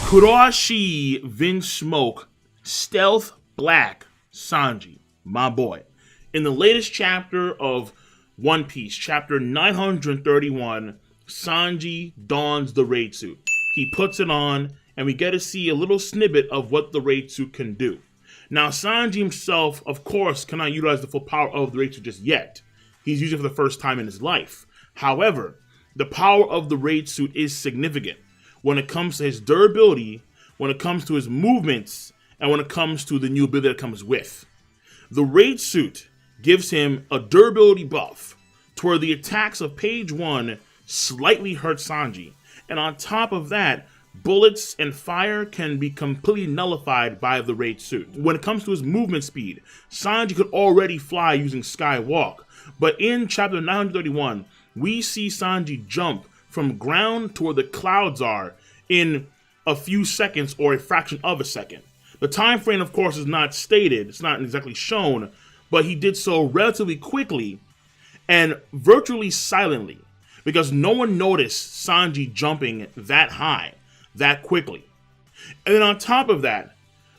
Kuroshi Vin Smoke, Stealth Black Sanji, my boy. In the latest chapter of One Piece, chapter 931, Sanji dons the raid suit. He puts it on, and we get to see a little snippet of what the raid suit can do. Now, Sanji himself, of course, cannot utilize the full power of the raid suit just yet. He's using it for the first time in his life. However, the power of the raid suit is significant when it comes to his durability, when it comes to his movements, and when it comes to the new ability that comes with. The raid suit gives him a durability buff to where the attacks of page 1 slightly hurt Sanji. And on top of that, bullets and fire can be completely nullified by the raid suit. When it comes to his movement speed, Sanji could already fly using Skywalk. But in chapter 931, we see Sanji jump from ground to where the clouds are in a few seconds or a fraction of a second. The time frame, of course, is not stated. It's not exactly shown, but he did so relatively quickly and virtually silently because no one noticed Sanji jumping that high, that quickly. And then on top of that,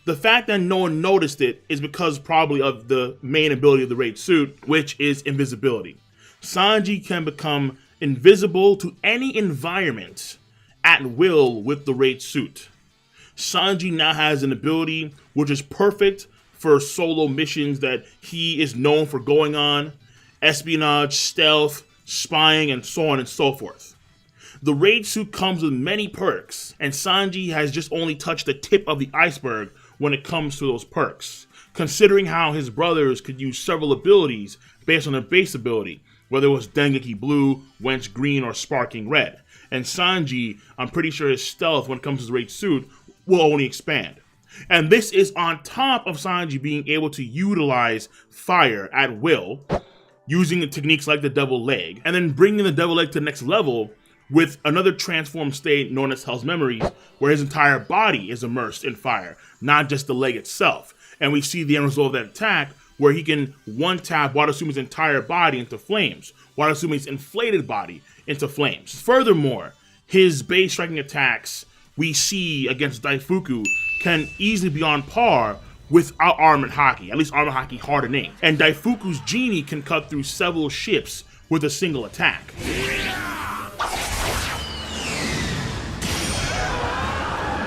the fact that no one noticed it is because probably of the main ability of the raid suit, which is invisibility. Sanji can become invisible to any environment at will with the raid suit. Sanji now has an ability which is perfect for solo missions that he is known for going on, espionage, stealth, spying, and so on and so forth. The raid suit comes with many perks, and Sanji has just only touched the tip of the iceberg when it comes to those perks, considering how his brothers could use several abilities based on their base ability, whether it was Dengeki Blue, Wench Green, or Sparking Red. And Sanji, I'm pretty sure his stealth when it comes to his raid suit will only expand. And this is on top of Sanji being able to utilize fire at will, using the techniques like the double leg, and then bringing the double leg to the next level with another transformed state known as Hell's Memories, where his entire body is immersed in fire, not just the leg itself. And we see the end result of that attack, where he can one-tap Wadasumi's entire body into flames, Wadasumi's inflated body into flames. Furthermore, his base striking attacks we see against Daifuku can easily be on par without Armored Haki, at least Armored Haki hardening. And Daifuku's genie can cut through several ships with a single attack.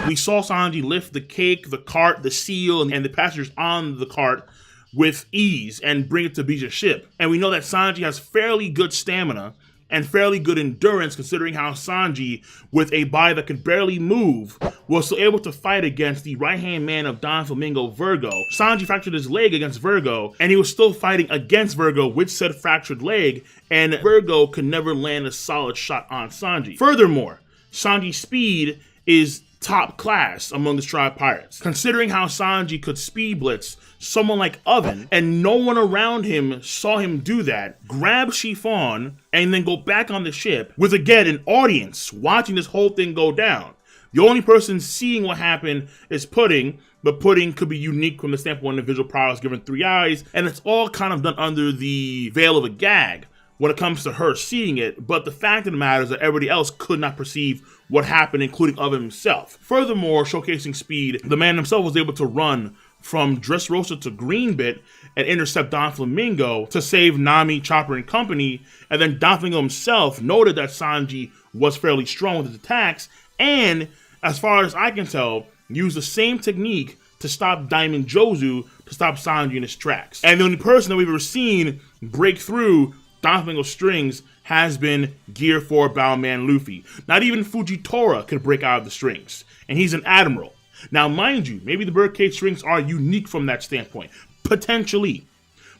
We saw Sanji lift the cake, the cart, the seal, and the passengers on the cart with ease and bring it to Bija's ship. And we know that Sanji has fairly good stamina and fairly good endurance, considering how Sanji, with a body that could barely move, was still able to fight against the right-hand man of Don Flamingo, Virgo. Sanji fractured his leg against Virgo, and he was still fighting against Virgo with said fractured leg, and Virgo could never land a solid shot on Sanji. Furthermore, Sanji's speed is top class among the Tribe Pirates. Considering how Sanji could speed blitz someone like Oven, and no one around him saw him do that, grab Chiffon, and then go back on the ship with, again, an audience watching this whole thing go down. The only person seeing what happened is Pudding, but Pudding could be unique from the standpoint of visual prowess given 3 eyes, and it's all kind of done under the veil of a gag when it comes to her seeing it, but the fact of the matter is that everybody else could not perceive what happened, including Oven himself. Furthermore, showcasing speed, the man himself was able to run from Dressrosa to Greenbit and intercept Don Flamingo to save Nami, Chopper, and company, and then Don Flamingo himself noted that Sanji was fairly strong with his attacks, and, as far as I can tell, used the same technique to stop Diamond Jozu to stop Sanji in his tracks. And the only person that we've ever seen break through Don Flamingo's strings has been Gear 4 Bowman Luffy. Not even Fujitora could break out of the strings, and he's an admiral. Now, mind you, maybe the birdcage strings are unique from that standpoint, potentially.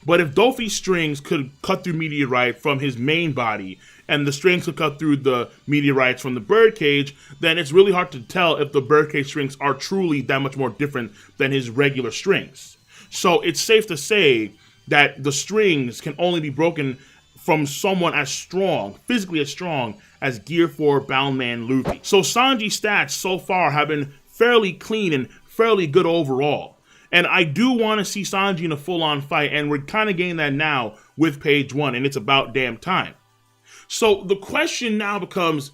But if Dofi's strings could cut through meteorite from his main body, and the strings could cut through the meteorites from the birdcage, then it's really hard to tell if the birdcage strings are truly that much more different than his regular strings. So it's safe to say that the strings can only be broken from someone as strong, physically as strong, as Gear 4 Boundman Luffy. So Sanji's stats so far have been fairly clean and fairly good overall. And I do want to see Sanji in a full-on fight, and we're kind of getting that now with page 1, and it's about damn time. So the question now becomes,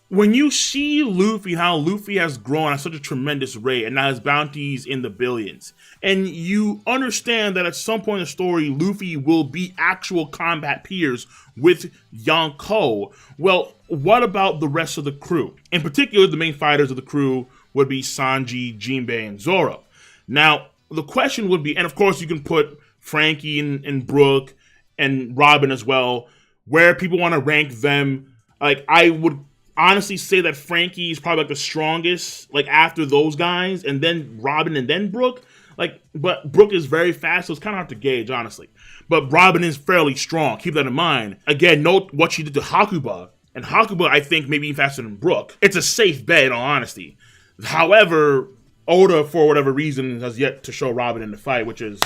when you see Luffy, how Luffy has grown at such a tremendous rate and now his bounties in the billions, and you understand that at some point in the story, Luffy will be actual combat peers with Yonko, well, what about the rest of the crew? In particular, the main fighters of the crew would be Sanji, Jinbei, and Zoro. Now, the question would be, and of course you can put Frankie and Brook and Robin as well, where people want to rank them. Like, I would honestly say that Frankie is probably like the strongest, like after those guys, and then Robin and then Brook. Like, but Brook is very fast, so it's kind of hard to gauge, honestly. But Robin is fairly strong. Keep that in mind. Again, note what she did to Hakuba, and Hakuba I think maybe even faster than Brook. It's a safe bet, in all honesty. However, Oda, for whatever reason, has yet to show Robin in the fight, which is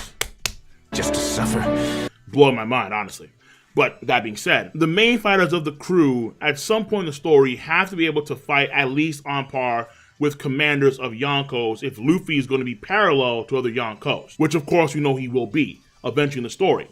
just to suffer. Blowing my mind, honestly. But that being said, the main fighters of the crew at some point in the story have to be able to fight at least on par with commanders of Yonkos if Luffy is going to be parallel to other Yonkos, which of course we know he will be eventually in the story.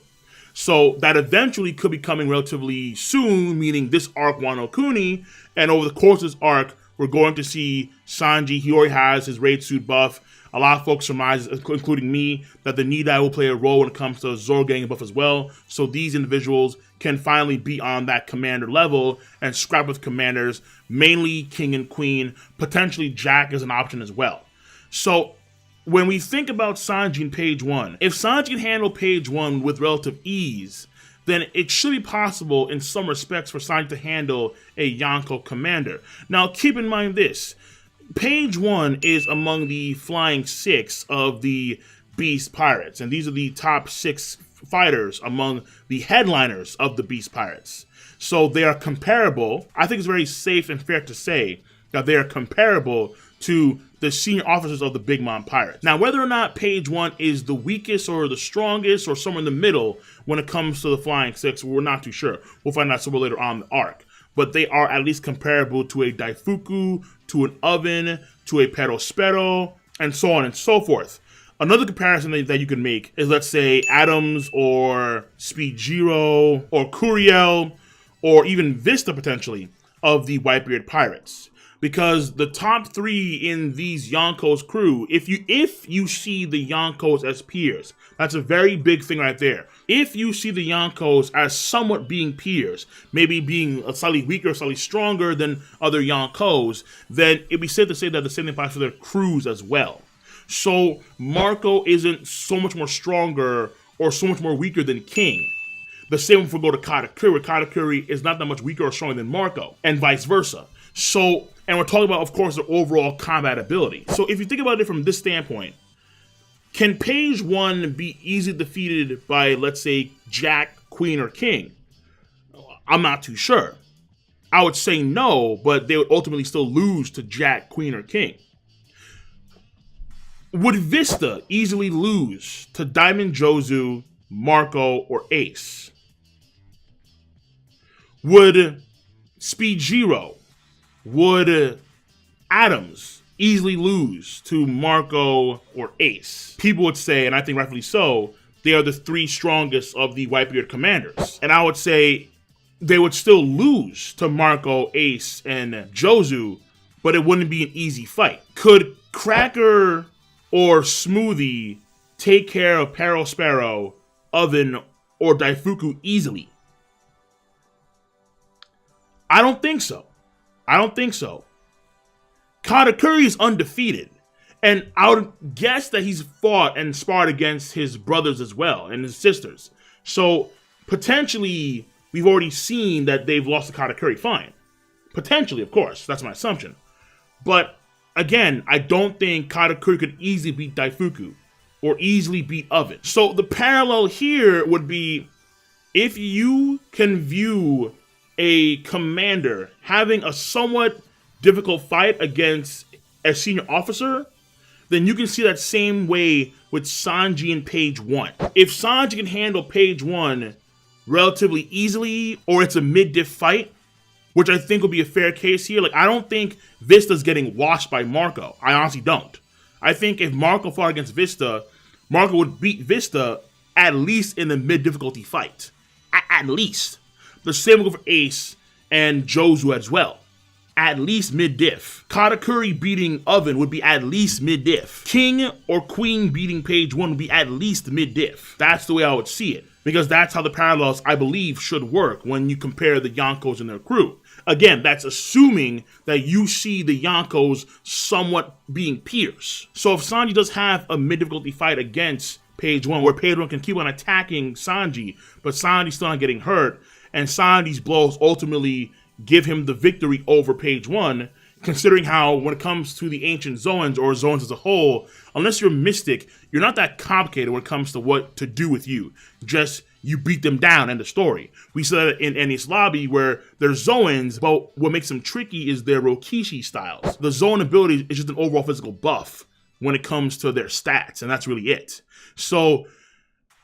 So that eventually could be coming relatively soon, meaning this arc Wano Kuni, and over the course of this arc, we're going to see Sanji. He already has his raid suit buff. A lot of folks surmise, including me, that the Nidai will play a role when it comes to Zoro getting a buff as well. So these individuals can finally be on that commander level and scrap with commanders, mainly King and Queen. Potentially Jack is an option as well. So when we think about Sanji in page 1, if Sanji can handle page 1 with relative ease, then it should be possible in some respects for Sanji to handle a Yonko commander. Now keep in mind this. Page 1 is among the flying 6 of the Beast Pirates, and these are the top 6 fighters among the headliners of the Beast Pirates. So they are comparable. I think it's very safe and fair to say that they are comparable to the senior officers of the Big Mom Pirates. Now, whether or not page 1 is the weakest or the strongest or somewhere in the middle when it comes to the flying 6, we're not too sure. We'll find out somewhere later on in the arc. But they are at least comparable to a Daifuku, to an Oven, to a Perospero, and so on and so forth. Another comparison that you can make is, let's say, Adams or Speed Zero or Curiel or even Vista potentially of the Whitebeard Pirates. Because the top 3 in these Yonko's crew, if you see the Yonkos as peers, that's a very big thing right there. If you see the Yonkos as somewhat being peers, maybe being slightly weaker, slightly stronger than other Yonkos, then it'd be safe to say that the same thing applies for their crews as well. So Marco isn't so much more stronger or so much more weaker than King. The same if we go to Katakuri. Katakuri is not that much weaker or stronger than Marco, and vice versa. So, and we're talking about, of course, the overall combat ability. So if you think about it from this standpoint, can page 1 be easily defeated by, let's say, Jack, Queen, or King? I'm not too sure. I would say no, but they would ultimately still lose to Jack, Queen, or King. Would Vista easily lose to Diamond Jozu, Marco, or Ace? Would Speed Zero, would Adams easily lose to Marco or Ace? People would say, and I think rightfully so, they are the 3 strongest of the Whitebeard commanders. And I would say they would still lose to Marco, Ace, and Jozu, but it wouldn't be an easy fight. Could Cracker or Smoothie take care of Perospero, Oven, or Daifuku easily? I don't think so. Katakuri is undefeated, and I would guess that he's fought and sparred against his brothers as well, and his sisters. So, potentially, we've already seen that they've lost to Katakuri. Fine. Potentially, of course. That's my assumption. But, again, I don't think Katakuri could easily beat Daifuku, or easily beat Oven. So, the parallel here would be, if you can view a commander having a somewhat difficult fight against a senior officer, then you can see that same way with Sanji in page 1. If Sanji can handle page 1 relatively easily, or it's a mid-diff fight, which I think would be a fair case here, like I don't think Vista's getting washed by Marco. I honestly don't. I think if Marco fought against Vista, Marco would beat Vista at least in the mid-difficulty fight. At least. The same will go for Ace and Jozu as well. At least mid-diff. Katakuri beating Oven would be at least mid-diff. King or Queen beating Page 1 would be at least mid-diff. That's the way I would see it. Because that's how the parallels, I believe, should work when you compare the Yonkos and their crew. Again, that's assuming that you see the Yonkos somewhat being peers. So if Sanji does have a mid-difficulty fight against Page 1, where Page 1 can keep on attacking Sanji, but Sanji's still not getting hurt, and Sanji's blows ultimately give him the victory over Page 1, considering how when it comes to the ancient Zoans or Zoans as a whole, unless you're Mystic, you're not that complicated when it comes to what to do with you. Just you beat them down, end of story. We saw that in Enies Lobby where they're Zoans, but what makes them tricky is their Rokishi styles. The Zoan ability is just an overall physical buff when it comes to their stats, and that's really it. So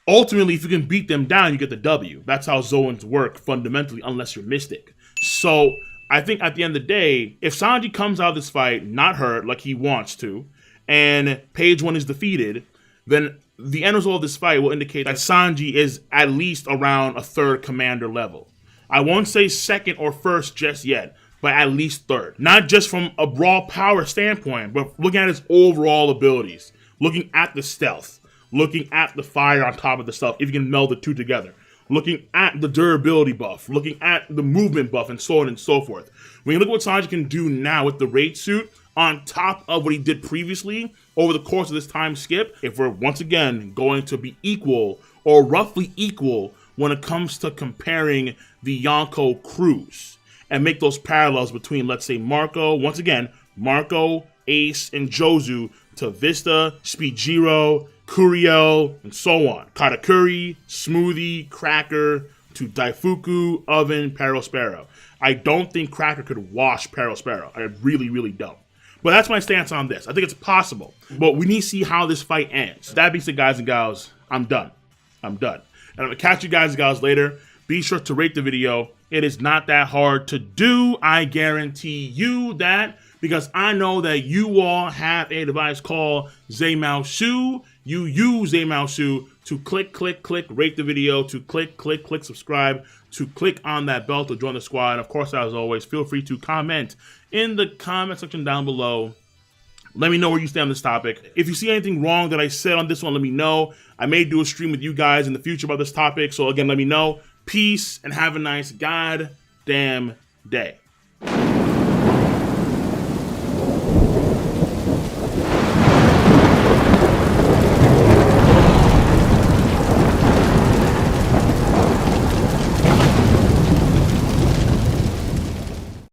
ultimately, if you can beat them down, you get the W. That's how Zoans work fundamentally, unless you're Mystic. So I think at the end of the day, if Sanji comes out of this fight not hurt like he wants to, and Page 1 is defeated, then the end result of this fight will indicate that Sanji is at least around a third commander level. I won't say second or first just yet, but at least third. Not just from a raw power standpoint, but looking at his overall abilities, looking at the stealth, looking at the fire on top of the stealth, if you can meld the two together. Looking at the durability buff, looking at the movement buff, and so on and so forth. When you look at what Sanji can do now with the raid suit, on top of what he did previously, over the course of this time skip, if we're once again going to be equal, or roughly equal, when it comes to comparing the Yonko crews, and make those parallels between, let's say, Marco, once again, Marco, Ace, and Jozu, to Vista, Speedjiro, Kuriel, and so on. Katakuri, Smoothie, Cracker, to Daifuku, Oven, Perospero. I don't think Cracker could wash Perospero. I really, really don't. But that's my stance on this. I think it's possible. But we need to see how this fight ends. That being said, guys and gals, I'm done. I'm done. And I'm going to catch you guys and gals later. Be sure to rate the video. It is not that hard to do. I guarantee you that. Because I know that you all have a device called Zamaosu. You use Zamaosu to click, rate the video, to click, subscribe, to click on that bell to join the squad. And of course, as always, feel free to comment in the comment section down below. Let me know where you stand on this topic. If you see anything wrong that I said on this one, let me know. I may do a stream with you guys in the future about this topic. So again, let me know. Peace and have a nice goddamn day.